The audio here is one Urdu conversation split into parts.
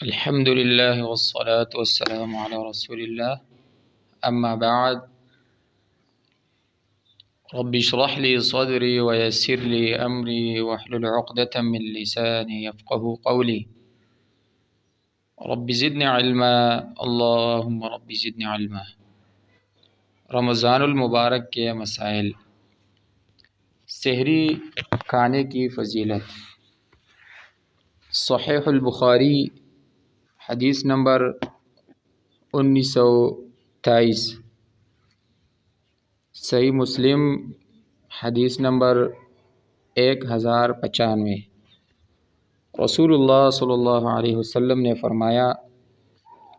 الحمد لله والصلاة والسلام على رسول الله أما بعد رب اشرح لي صدري ويسر لي أمري واحلل عقدة من لساني يفقه قولي رب زدني علما اللهم رب زدني علما۔ رمضان المبارک کے مسائل۔ سحری کھانے کی فضیلت۔ صحیح البخاری حدیث نمبر 1923، صحیح مسلم حدیث نمبر 1095۔ رسول اللہ صلی اللہ علیہ وسلم نے فرمایا،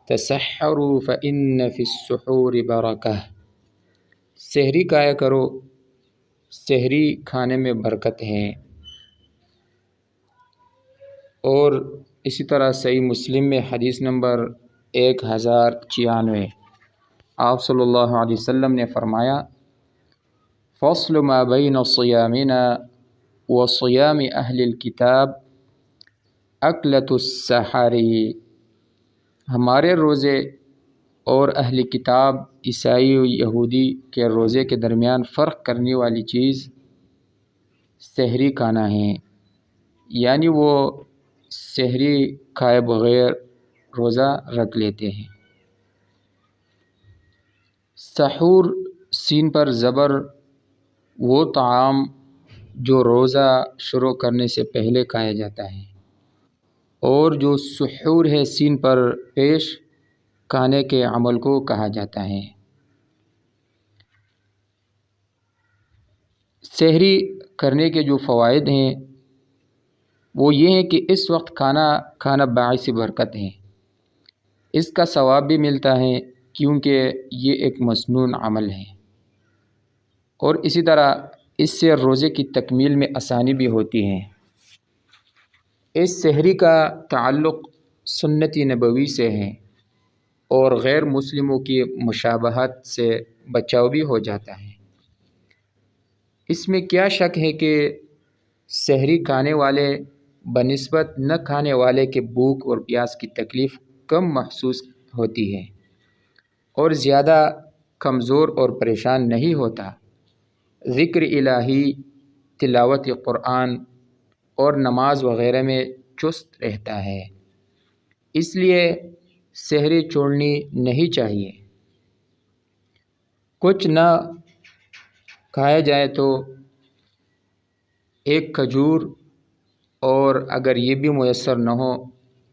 تسحروا فإن فی السحور برکہ۔ سحری کھایا کرو، سحری کھانے میں برکت ہے۔ اور اسی طرح صحیح مسلم میں حدیث نمبر 1096، آپ صلی اللہ علیہ وسلم نے فرمایا، فصل ما بین صیامنا وصیام اہل الکتاب اکلۃ السحر۔ ہمارے روزے اور اہل کتاب عیسائی و یہودی کے روزے کے درمیان فرق کرنے والی چیز سحری کھانا ہے، یعنی وہ سحری کھائے بغیر روزہ رکھ لیتے ہیں۔ سحور سین پر زبر وہ طعام جو روزہ شروع کرنے سے پہلے کھایا جاتا ہے، اور جو سحور ہے سین پر پیش کھانے کے عمل کو کہا جاتا ہے۔ سحری کرنے کے جو فوائد ہیں وہ یہ ہیں کہ اس وقت کھانا باعث برکت ہے، اس کا ثواب بھی ملتا ہے کیونکہ یہ ایک مسنون عمل ہے، اور اسی طرح اس سے روزے کی تکمیل میں آسانی بھی ہوتی ہے۔ اس سحری کا تعلق سنت نبوی سے ہے اور غیر مسلموں کی مشابہت سے بچاؤ بھی ہو جاتا ہے۔ اس میں کیا شک ہے کہ سحری کھانے والے بنسبت نہ کھانے والے کے بھوک اور پیاس کی تکلیف کم محسوس ہوتی ہے اور زیادہ کمزور اور پریشان نہیں ہوتا۔ ذکر الہی، تلاوت قرآن اور نماز وغیرہ میں چست رہتا ہے، اس لیے سحری چھوڑنی نہیں چاہیے۔ کچھ نہ کھایا جائے تو ایک کھجور، اور اگر یہ بھی میسر نہ ہو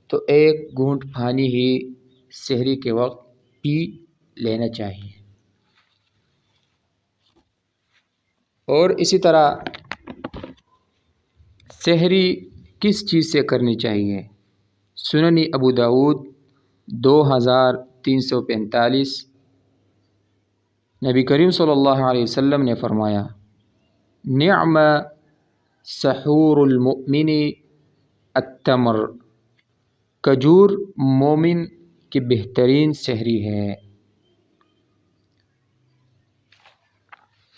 تو ایک گھونٹ پانی ہی سحری کے وقت پی لینا چاہیے۔ اور اسی طرح سحری کس چیز سے کرنی چاہیے؟ سنن ابو داود 2345، نبی کریم صلی اللہ علیہ وسلم نے فرمایا، نعم سحور المؤمن التمر۔ کھجور مومن کی بہترین سحری ہے۔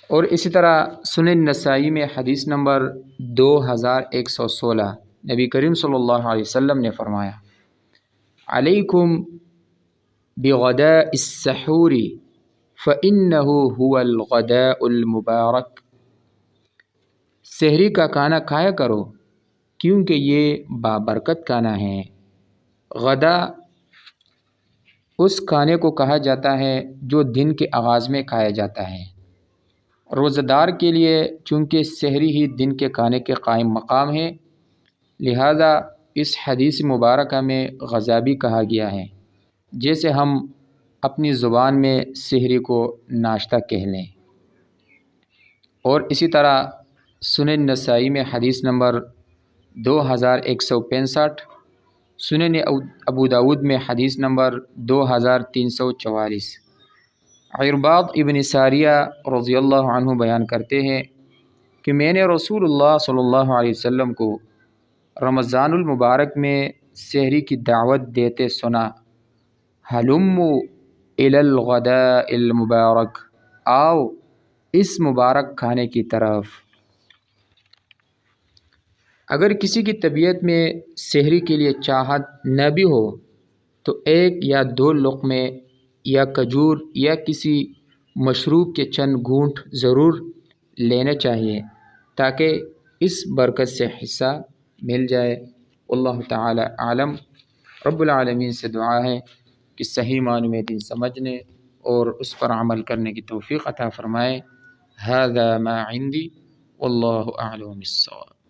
اور اسی طرح سنن نسائی میں حدیث نمبر 2116، نبی کریم صلی اللہ علیہ وسلم نے فرمایا، علیکم بغداء السحور فإنہ هو الغداء المبارک۔ سحری کا کھانا کھایا کرو کیونکہ یہ بابرکت کھانا ہے۔ غدا اس کھانے کو کہا جاتا ہے جو دن کے آغاز میں کھایا جاتا ہے۔ روزہ دار کے لیے چونکہ سحری ہی دن کے کھانے کے قائم مقام ہے، لہذا اس حدیث مبارکہ میں غذا بھی کہا گیا ہے، جیسے ہم اپنی زبان میں سحری کو ناشتہ کہہ لیں۔ اور اسی طرح سنن نسائی میں حدیث نمبر 2165، سنن ابو داود میں حدیث نمبر 2344۔ عرباض ابن ساریہ رضی اللہ عنہ بیان کرتے ہیں کہ میں نے رسول اللہ صلی اللہ علیہ وسلم کو رمضان المبارک میں سحری کی دعوت دیتے سنا، ہلموا الی الغداء المبارک، آؤ اس مبارک کھانے کی طرف۔ اگر کسی کی طبیعت میں سحری کے لیے چاہت نہ بھی ہو تو ایک یا دو لقمے یا کھجور یا کسی مشروب کے چند گھونٹ ضرور لینا چاہیے تاکہ اس برکت سے حصہ مل جائے۔ واللہ تعالی عالم۔ رب العالمین سے دعا ہے کہ صحیح معنی میں دین سمجھنے اور اس پر عمل کرنے کی توفیق عطا فرمائے۔ ھذا ما عندی واللہ اعلم بالصواب۔